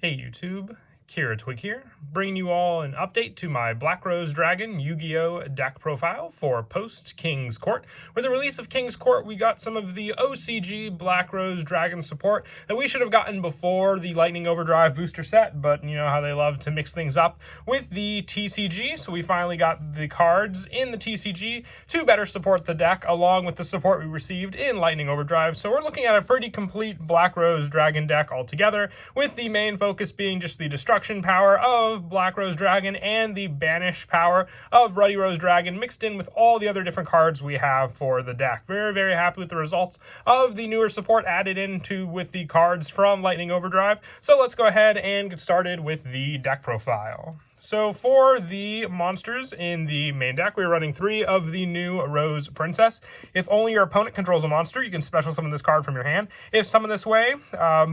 Hey YouTube, Kira Twig here, bringing you all an update to my Black Rose Dragon Yu-Gi-Oh! Deck profile for post-King's Court. With the release of King's Court, we got some of the OCG Black Rose Dragon support that we should have gotten before the Lightning Overdrive booster set, but you know how they love to mix things up with the TCG, so we finally got the cards in the TCG to better support the deck, along with the support we received in Lightning Overdrive. So we're looking at a pretty complete Black Rose Dragon deck altogether, with the main focus being just the destruction power of Black Rose Dragon and the banish power of Ruddy Rose Dragon mixed in with all the other different cards we have for the deck. Very happy with the results of the newer support added into with the cards from Lightning Overdrive. So let's go ahead and get started with the deck profile. So for the monsters in the main deck, we're running 3 of the new Rose Princess. If only your opponent controls a monster, you can special summon this card from your hand. If summoned this way,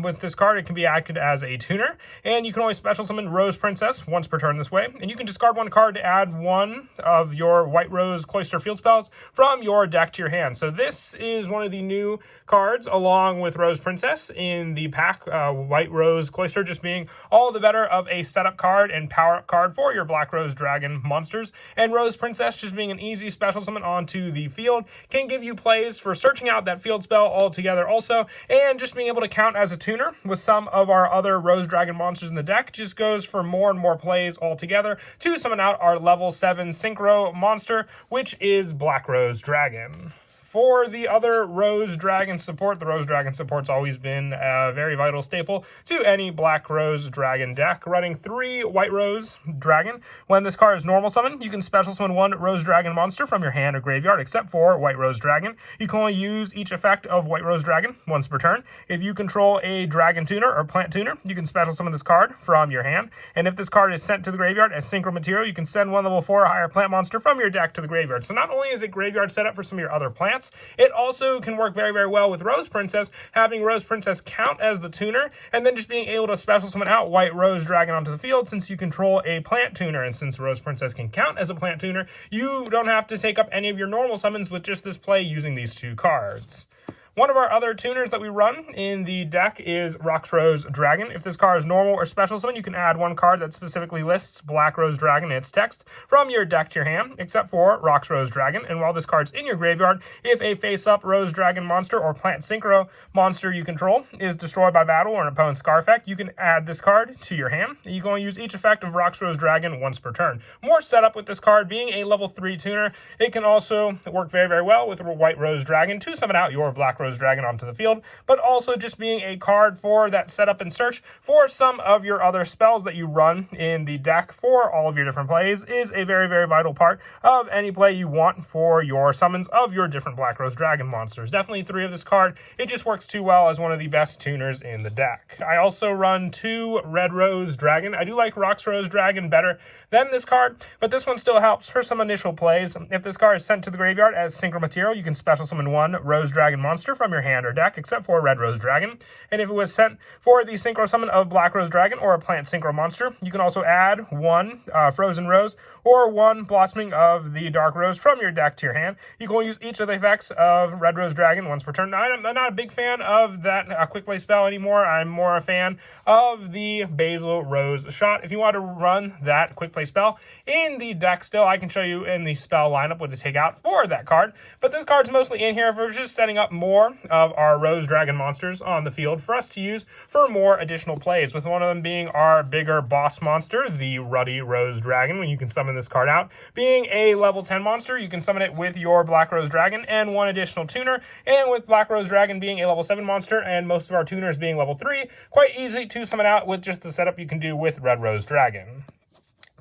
with this card, it can be acted as a tuner, and you can only special summon Rose Princess once per turn this way, and you can discard 1 card to add 1 of your White Rose Cloister field spells from your deck to your hand. So this is one of the new cards, along with Rose Princess in the pack, White Rose Cloister just being all the better of a setup card and power-up card for your Black Rose Dragon monsters, and Rose Princess just being an easy special summon onto the field can give you plays for searching out that field spell altogether also, and just being able to count as a tuner with some of our other Rose Dragon monsters in the deck just goes for more and more plays altogether to summon out our level 7 Synchro monster, which is Black Rose Dragon. For the other Rose Dragon support, the Rose Dragon support's always been a very vital staple to any Black Rose Dragon deck. Running 3 White Rose Dragon. When this card is normal summon, you can special summon 1 Rose Dragon monster from your hand or graveyard, except for White Rose Dragon. You can only use each effect of White Rose Dragon once per turn. If you control a Dragon Tuner or Plant Tuner, you can special summon this card from your hand. And if this card is sent to the graveyard as synchro material, you can send 1 level 4 or higher plant monster from your deck to the graveyard. So not only is it graveyard set up for some of your other plants, it also can work very well with Rose Princess, having Rose Princess count as the tuner, and then just being able to special summon out White Rose Dragon onto the field since you control a plant tuner. And since Rose Princess can count as a plant tuner, you don't have to take up any of your normal summons with just this play using these 2 cards. One of our other tuners that we run in the deck is Rox Rose Dragon. If this card is normal or special summon, you can add 1 card that specifically lists Black Rose Dragon in its text from your deck to your hand, except for Rox Rose Dragon. And while this card's in your graveyard, if a face-up Rose Dragon monster or Plant Synchro monster you control is destroyed by battle or an opponent's scar effect, you can add this card to your hand. You can only use each effect of Rox Rose Dragon once per turn. More setup with this card being a level 3 tuner. It can also work very well with White Rose Dragon to summon out your Black Rose Dragon onto the field, but also just being a card for that setup and search for some of your other spells that you run in the deck for all of your different plays is a very vital part of any play you want for your summons of your different Black Rose Dragon monsters. Definitely 3 of this card. It just works too well as one of the best tuners in the deck. I also run 2 Red Rose Dragon. I do like Rox Rose Dragon better than this card, but this one still helps for some initial plays. If this card is sent to the graveyard as synchro material, you can special summon 1 Rose Dragon monster from your hand or deck, except for Red Rose Dragon. And if it was sent for the synchro summon of Black Rose Dragon or a plant synchro monster, you can also add 1 Frozen Rose or 1 Blossoming of the Dark Rose from your deck to your hand. You can only use each of the effects of Red Rose Dragon once per turn. Now, I'm not a big fan of that quick play spell anymore. I'm more a fan of the Basil Rose Shot. If you want to run that quick play spell in the deck still, I can show you in the spell lineup what to take out for that card. But this card's mostly in here for just setting up more of our Rose Dragon monsters on the field for us to use for more additional plays, with one of them being our bigger boss monster, the Ruddy Rose Dragon. When you can summon this card out, being a level 10 monster, you can summon it with your Black Rose Dragon and 1 additional tuner, and with Black Rose Dragon being a level 7 monster and most of our tuners being level 3, quite easy to summon out with just the setup you can do with Red Rose Dragon.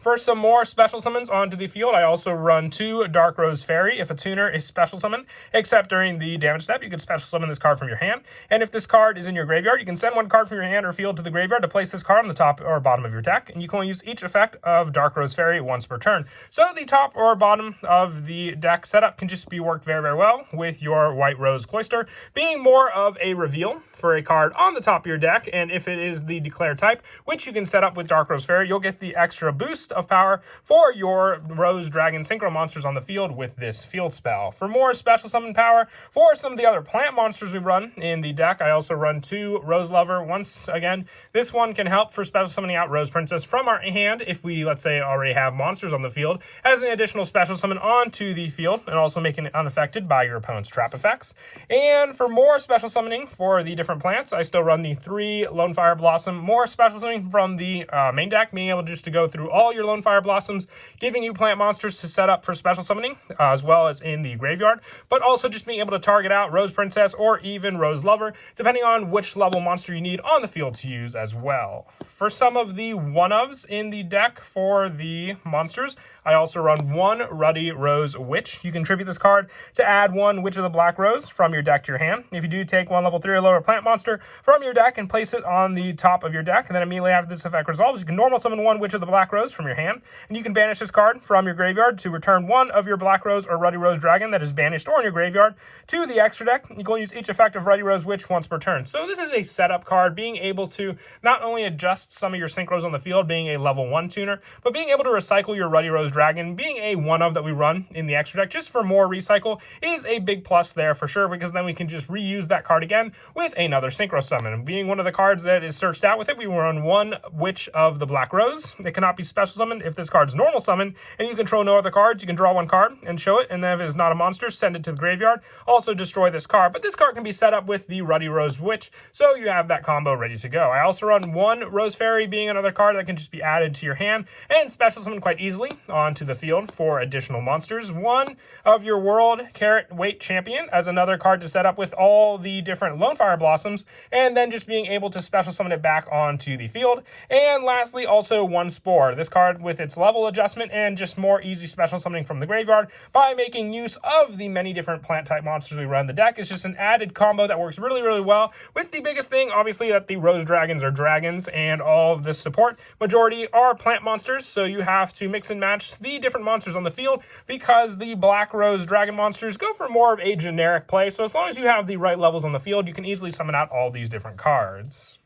For some more special summons onto the field, I also run 2 Dark Rose Fairy. If a tuner is special summoned, except during the damage step, you can special summon this card from your hand. And if this card is in your graveyard, you can send 1 card from your hand or field to the graveyard to place this card on the top or bottom of your deck. And you can only use each effect of Dark Rose Fairy once per turn. So the top or bottom of the deck setup can just be worked very well with your White Rose Cloister, being more of a reveal for a card on the top of your deck. And if it is the declare type, which you can set up with Dark Rose Fairy, you'll get the extra boost boost of power for your Rose Dragon Synchro monsters on the field with this field spell. For more special summon power for some of the other plant monsters we run in the deck, I also run 2 Rose Lover. Once again, this one can help for special summoning out Rose Princess from our hand if we, let's say, already have monsters on the field, as an additional special summon onto the field, and also making it unaffected by your opponent's trap effects. And for more special summoning for the different plants, I still run the 3 Lone Fire Blossom, more special summoning from the main deck, being able just to go through all your Lone Fire Blossoms, giving you plant monsters to set up for special summoning, as well as in the graveyard, but also just being able to target out Rose Princess or even Rose Lover, depending on which level monster you need on the field to use as well. For some of the one-ofs in the deck for the monsters, I also run 1 Ruddy Rose Witch. You can tribute this card to add 1 Witch of the Black Rose from your deck to your hand. If you do, take 1 level 3 or lower plant monster from your deck and place it on the top of your deck, and then immediately after this effect resolves, you can normal summon 1 Witch of the Black Rose from your hand, and you can banish this card from your graveyard to return 1 of your Black Rose or Ruddy Rose Dragon that is banished or in your graveyard to the extra deck. You can use each effect of Ruddy Rose Witch once per turn. So this is a setup card, being able to not only adjust some of your synchros on the field, being a level 1 tuner, but being able to recycle your Ruddy Rose Dragon, being a one-of that we run in the extra deck just for more recycle, is a big plus there for sure, because then we can just reuse that card again with another synchro summon. And being one of the cards that is searched out with it, we run 1 Witch of the Black Rose. It cannot be special summoned if this card's normal summon and you control no other cards. You can draw 1 card and show it, and then if it's not a monster, send it to the graveyard. Also destroy this card, but this card can be set up with the Ruddy Rose Witch, so you have that combo ready to go. I also run 1 Rose Fairy, being another card that can just be added to your hand and special summon quite easily onto the field for additional monsters. 1 of your World Carrot Weight Champion as another card to set up with all the different Lone Fire Blossoms, and then just being able to special summon it back onto the field. And lastly, also 1 Spore. This card with its level adjustment and just more easy special summoning from the graveyard by making use of the many different plant type monsters we run in the deck. It's just an added combo that works really, really well, with the biggest thing, obviously, that the Rose Dragons are dragons, and all of the support majority are plant monsters, so you have to mix and match the different monsters on the field, because the Black Rose Dragon monsters go for more of a generic play. So as long as you have the right levels on the field, you can easily summon out all these different cards.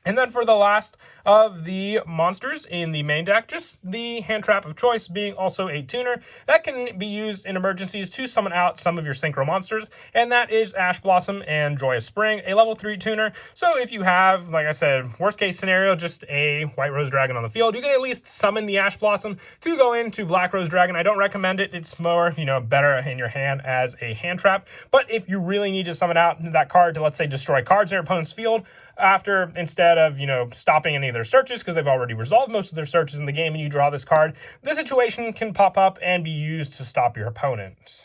And then for the last of the monsters in the main deck, just the hand trap of choice, being also a tuner that can be used in emergencies to summon out some of your synchro monsters, and that is Ash Blossom and Joyous Spring, a level 3 tuner. So if you have, like I said, worst case scenario, just a White Rose Dragon on the field, you can at least summon the Ash Blossom to go into Black Rose Dragon. I don't recommend it. It's more, better in your hand as a hand trap. But if you really need to summon out that card to, let's say, destroy cards in your opponent's field, instead of, stopping any of their searches, because they've already resolved most of their searches in the game, and you draw this card, the situation can pop up and be used to stop your opponent.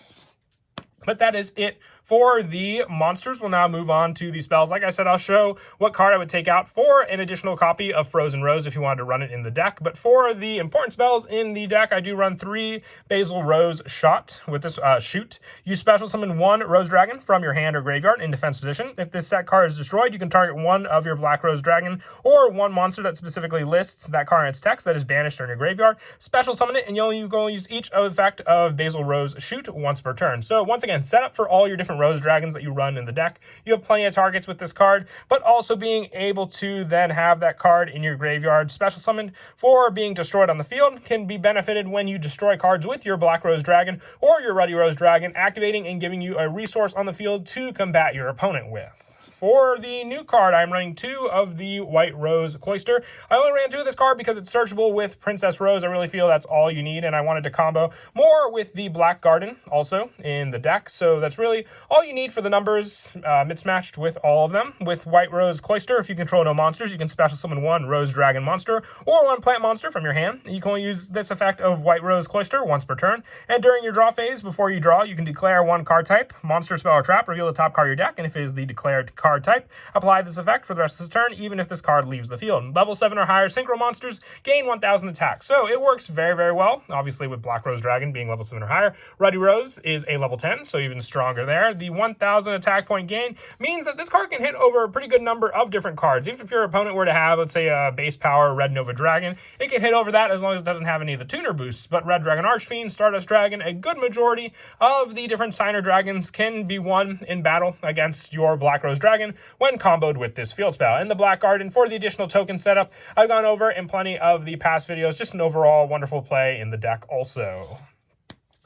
But that is it for the monsters. We'll now move on to the spells. Like I said, I'll show what card I would take out for an additional copy of Frozen Rose if you wanted to run it in the deck. But for the important spells in the deck, I do run 3 Basil Rose Shot with this shoot. You special summon 1 Rose Dragon from your hand or graveyard in defense position. If this set card is destroyed, you can target 1 of your Black Rose Dragon or 1 monster that specifically lists that card in its text that is banished or in your graveyard. Special summon it, and you'll go use each effect of Basil Rose Shoot once per turn. So once again, set up for all your different Rose Dragons that you run in the deck. You have plenty of targets with this card, but also being able to then have that card in your graveyard special summoned for being destroyed on the field can be benefited when you destroy cards with your Black Rose Dragon or your Ruddy Rose Dragon, activating and giving you a resource on the field to combat your opponent with. For the new card, I'm running 2 of the White Rose Cloister. I only ran 2 of this card because it's searchable with Princess Rose. I really feel that's all you need, and I wanted to combo more with the Black Garden also in the deck. So that's really all you need for the numbers, mismatched with all of them. With White Rose Cloister, if you control no monsters, you can special summon 1 Rose Dragon monster or 1 plant monster from your hand. You can only use this effect of White Rose Cloister once per turn. And during your draw phase, before you draw, you can declare 1 card type, monster, spell, or trap, reveal the top card of your deck, and if it is the declared card type, apply this effect for the rest of the turn, even if this card leaves the field. Level 7 or higher synchro monsters gain 1,000 attack. So it works very, very well, obviously with Black Rose Dragon being level 7 or higher. Ruddy Rose is a level 10, so even stronger there. The 1,000 attack point gain means that this card can hit over a pretty good number of different cards. Even if your opponent were to have, let's say, a base power Red Nova Dragon, it can hit over that as long as it doesn't have any of the tuner boosts. But Red Dragon Archfiend, Stardust Dragon, a good majority of the different Signer Dragons can be won in battle against your Black Rose Dragon, Dragon when comboed with this field spell. In the Black Garden, for the additional token setup, I've gone over in plenty of the past videos. Just an overall wonderful play in the deck also.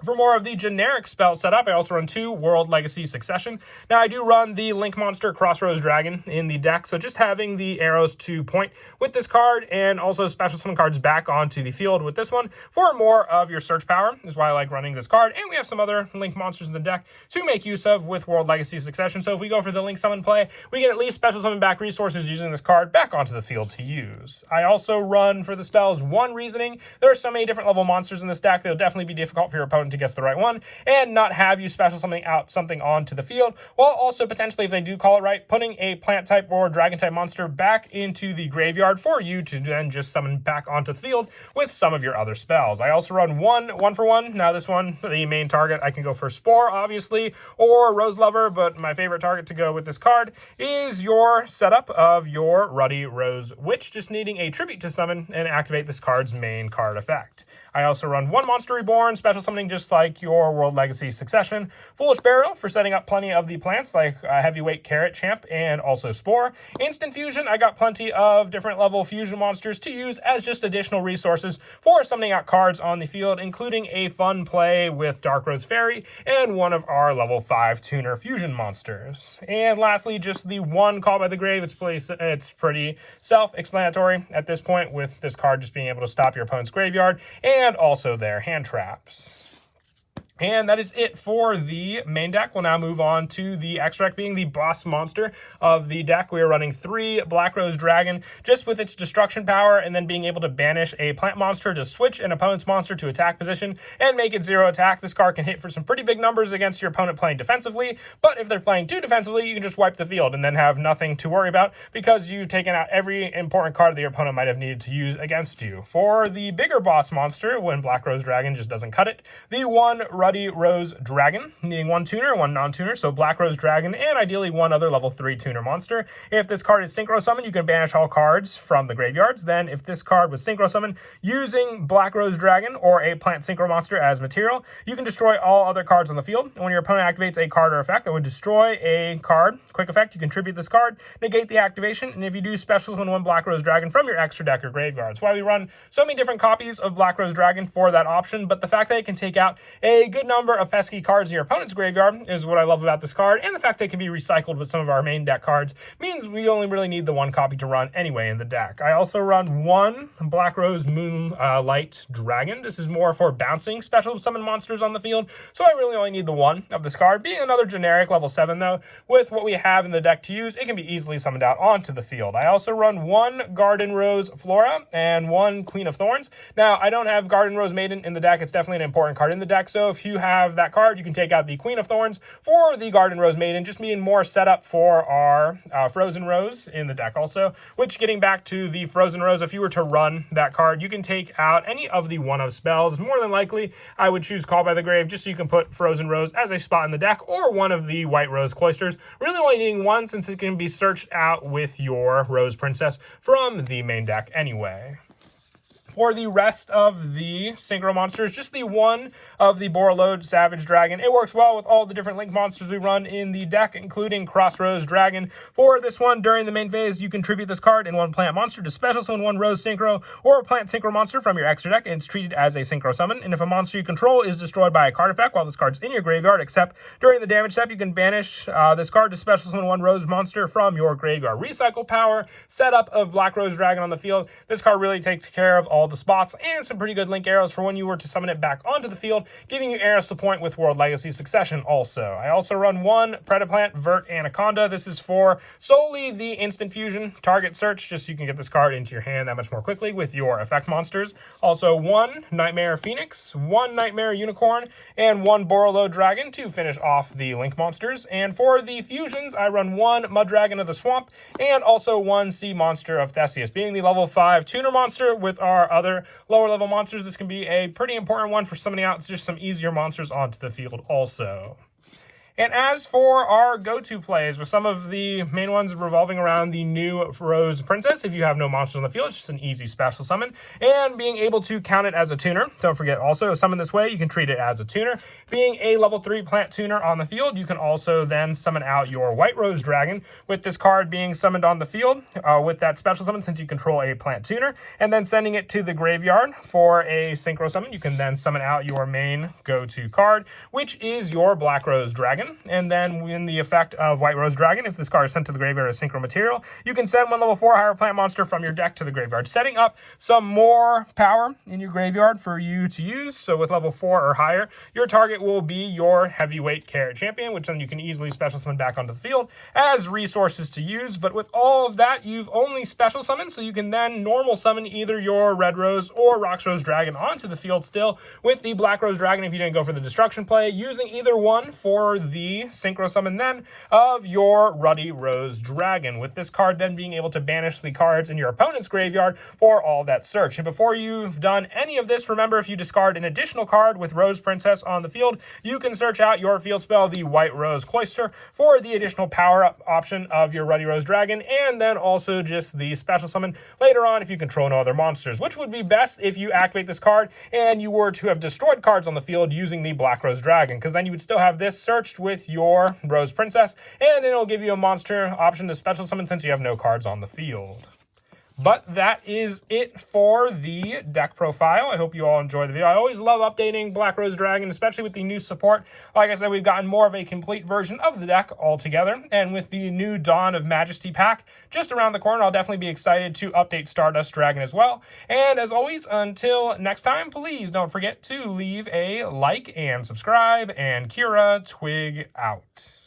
For more of the generic spell setup, I also run 2 World Legacy Succession. Now, I do run the Link Monster Crossroads Dragon in the deck, so just having the arrows to point with this card and also special summon cards back onto the field with this one for more of your search power is why I like running this card. And we have some other Link Monsters in the deck to make use of with World Legacy Succession. So if we go for the Link Summon play, we can at least special summon back resources using this card back onto the field to use. I also run for the spells 1 Reasoning. There are so many different level monsters in this deck, they'll definitely be difficult for your opponent to guess the right one and not have you special something onto the field, while also potentially, if they do call it right, putting a plant type or dragon type monster back into the graveyard for you to then just summon back onto the field with some of your other spells. I also run one for one. Now this one, the main target, I can go for Spore obviously, or Rose Lover, but my favorite target to go with this card is your setup of your Ruddy Rose Witch, just needing a tribute to summon and activate this card's main card effect. I also run 1 Monster Reborn, special summoning just like your World Legacy Succession. Foolish Burial for setting up plenty of the plants like Heavyweight Carrot Champ and also Spore. Instant Fusion, I got plenty of different level fusion monsters to use as just additional resources for summoning out cards on the field, including a fun play with Dark Rose Fairy and one of our level 5 tuner fusion monsters. And lastly, just the 1 Call by the Grave. It's pretty self-explanatory at this point, with this card just being able to stop your opponent's graveyard and also their hand traps. And that is it for the main deck. We'll now move on to the extra deck, being the boss monster of the deck. We are running 3 Black Rose Dragon, just with its destruction power, and then being able to banish a plant monster to switch an opponent's monster to attack position and make it 0 attack. This card can hit for some pretty big numbers against your opponent playing defensively, but if they're playing too defensively, you can just wipe the field and then have nothing to worry about because you've taken out every important card that your opponent might have needed to use against you. For the bigger boss monster, when Black Rose Dragon just doesn't cut it, the 1 Ruddy Rose Dragon, needing 1 tuner, 1 non-tuner, so Black Rose Dragon, and ideally 1 other level 3 tuner monster. If this card is synchro summon, you can banish all cards from the graveyards. Then if this card was synchro summon using Black Rose Dragon or a plant synchro monster as material, you can destroy all other cards on the field. And when your opponent activates a card or effect that would destroy a card, quick effect, you contribute this card, negate the activation, and if you do, special summon 1 Black Rose Dragon from your extra deck or graveyard. That's why we run so many different copies of Black Rose Dragon for that option, but the fact that it can take out a good number of pesky cards in your opponent's graveyard is what I love about this card, and the fact that it can be recycled with some of our main deck cards means we only really need the 1 copy to run anyway in the deck. I also run 1 Black Rose Moonlight Dragon. This is more for bouncing special summon monsters on the field, so I really only need the 1 of this card. Being another generic level 7 though, with what we have in the deck to use, it can be easily summoned out onto the field. I also run 1 Garden Rose Flora and 1 Queen of Thorns. Now, I don't have Garden Rose Maiden in the deck. It's definitely an important card in the deck, so if you have that card, you can take out the Queen of Thorns for the Garden Rose Maiden, just meaning more setup for our Frozen Rose in the deck also, which, getting back to the Frozen Rose, if you were to run that card, you can take out any of the 1 of spells. More than likely, I would choose Call by the Grave, just so you can put Frozen Rose as a spot in the deck, or 1 of the White Rose Cloisters, really only needing 1 since it can be searched out with your Rose Princess from the main deck anyway. For the rest of the synchro monsters, just the 1 of the Borreload Savage Dragon. It works well with all the different Link monsters we run in the deck, including Crossroads Dragon. For this one, during the main phase, you contribute this card in 1 plant monster to special summon 1 Rose Synchro or a plant synchro monster from your extra deck, and it's treated as a synchro summon. And if a monster you control is destroyed by a card effect while this card's in your graveyard, except during the damage step, you can banish this card to special summon 1 Rose monster from your graveyard. Recycle power, setup of Black Rose Dragon on the field. This card really takes care of all the spots and some pretty good link arrows for when you were to summon it back onto the field, giving you arrows to point with World Legacy Succession also. I also run 1 Predaplant Vert Anaconda. This is for solely the instant fusion target search, just so you can get this card into your hand that much more quickly with your effect monsters. Also 1 Nightmare Phoenix, 1 Nightmare Unicorn, and 1 Borreload Dragon to finish off the link monsters. And for the fusions, I run 1 Mud Dragon of the Swamp and also 1 Sea Monster of Theseus. Being the level 5 tuner monster with our other lower level monsters, this can be a pretty important one for summoning out just some easier monsters onto the field also. And as for our go-to plays, with some of the main ones revolving around the new Rose Princess, if you have no monsters on the field, it's just an easy special summon, and being able to count it as a tuner. Don't forget also, summon this way, you can treat it as a tuner. Being a level 3 plant tuner on the field, you can also then summon out your White Rose Dragon, with this card being summoned on the field with that special summon, since you control a plant tuner, and then sending it to the graveyard for a synchro summon. You can then summon out your main go-to card, which is your Black Rose Dragon. And then in the effect of White Rose Dragon, if this card is sent to the graveyard as synchro material, you can send one level 4 higher plant monster from your deck to the graveyard, setting up some more power in your graveyard for you to use. So with level 4 or higher, your target will be your heavyweight carrot champion, which then you can easily special summon back onto the field as resources to use. But with all of that, you've only special summoned, so you can then normal summon either your Red Rose or Rox Rose Dragon onto the field still with the Black Rose Dragon if you didn't go for the destruction play, using either one for the synchro summon then of your Ruddy Rose Dragon, with this card then being able to banish the cards in your opponent's graveyard for all that search. And before you've done any of this, remember, if you discard an additional card with Rose Princess on the field, you can search out your field spell, the White Rose Cloister, for the additional power-up option of your Ruddy Rose Dragon, and then also just the special summon later on if you control no other monsters, which would be best if you activate this card and you were to have destroyed cards on the field using the Black Rose Dragon, because then you would still have this searched with your Rose Princess, and it'll give you a monster option to special summon since you have no cards on the field. But that is it for the deck profile. I hope you all enjoyed the video. I always love updating Black Rose Dragon, especially with the new support. Like I said, we've gotten more of a complete version of the deck altogether. And with the new Dawn of Majesty pack just around the corner, I'll definitely be excited to update Stardust Dragon as well. And as always, until next time, please don't forget to leave a like and subscribe. And Kira, Twig out.